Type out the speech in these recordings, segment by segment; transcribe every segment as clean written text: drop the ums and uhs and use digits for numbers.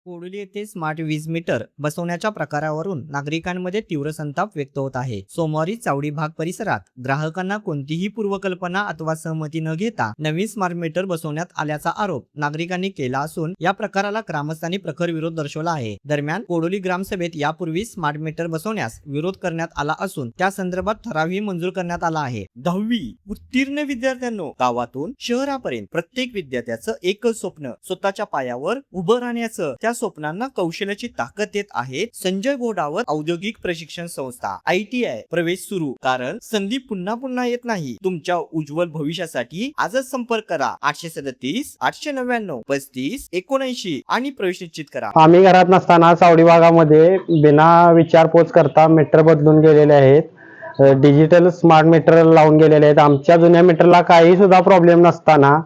कोडोली येथे स्मार्ट वीज मीटर बसवण्याच्या प्रकारावरून नागरिकांमध्ये तीव्र संताप व्यक्त होत आहे। सोमवारी चावडी भाग परिसरात ग्राहकांना कोणतीही पूर्वकल्पना अथवा सहमती न घेता नवीन स्मार्ट मीटर बसवण्यात आल्याचा आरोप नागरिकांनी केला असून या प्रकाराला ग्रामस्थांनी प्रखर विरोध दर्शवला आहे। दरम्यान कोडोली ग्रामसभेत यापूर्वी स्मार्ट मीटर बसवण्यास विरोध करण्यात आला असून त्या संदर्भात ठरावही मंजूर करण्यात आला आहे। 10वी उत्तीर्ण विद्यार्थ्यांनो, गावातून शहरापर्यंत प्रत्येक विद्यार्थ्याचं एकच स्वप्न स्वतःच्या पायावर उभं राहण्याचं। त्या स्वप्नांना कौशल्याची ताकद देत आहे संजय घोडावत औद्योगिक प्रशिक्षण संस्था ITI प्रवेश सुरू, कारण संधी पुन्हा पुन्हा येत नाही। तुमच्या उज्ज्वल भविष्यासाठी आजच संपर्क करा 837 899 35 79 आणि प्रवेश निश्चित करा। आम्ही घरात नसताना चावडी भागामध्ये बिना विचारपूस करता मीटर बदलून गेलेले आहेत। डिजिटल स्मार्ट मीटर लावून गेलेले आहेत। आमच्या जुन्या मीटरला काही सुद्धा प्रॉब्लेम नसताना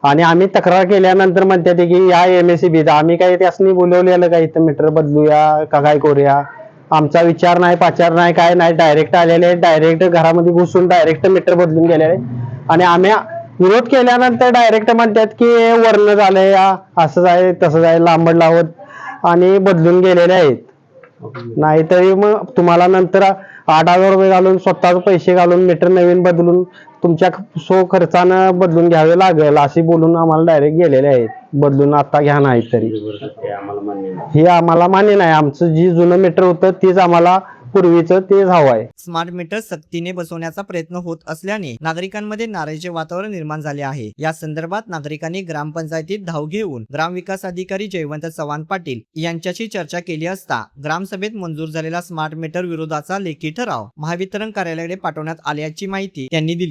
आणि आम्ही तक्रार केल्यानंतर म्हणतात की या MSEB आम्ही काही त्यासनी बोलवलेलं का इथं मीटर बदलूया का काय करूया, आमचा विचार नाही पाचार नाही काय नाही, डायरेक्ट आलेले, डायरेक्ट घरामध्ये घुसून डायरेक्ट मीटर बदलून गेलेले आणि आम्ही विरोध केल्यानंतर डायरेक्ट म्हणतात की वर्ण झालंय, या असं आहे तसं आहे, लांबड लावत आणि बदलून गेलेले आहेत। नाहीतरी मग तुम्हाला नंतर 8,000 रुपये घालून स्वतःच पैसे घालून मीटर नवीन बदलून तुमच्या सो खर्चानं बदलून घ्यावे लागेल अशी बोलून आम्हाला डायरेक्ट गेलेले आहेत। बदलून आता घ्या नाही तरी हे आम्हाला मान्य नाही। आमचं जी जुनं मीटर होतं तेच आम्हाला पूर्वीचं तेच हवं आहे। स्मार्ट मीटर सक्तीने बसवण्याचा प्रयत्न होत असल्याने नागरिकांमध्ये नाराजीचे वातावरण निर्माण झाले आहे। या संदर्भात नागरिकांनी ग्रामपंचायतीत धाव घेऊन ग्रामविकास अधिकारी जयवंत चव्हाण पाटील यांच्याशी चर्चा केली असता ग्रामसभेत मंजूर झालेला स्मार्ट मीटर विरोधाचा लेखी ठराव महावितरण कार्यालयाकडे पाठवण्यात आल्याची माहिती त्यांनी दिली।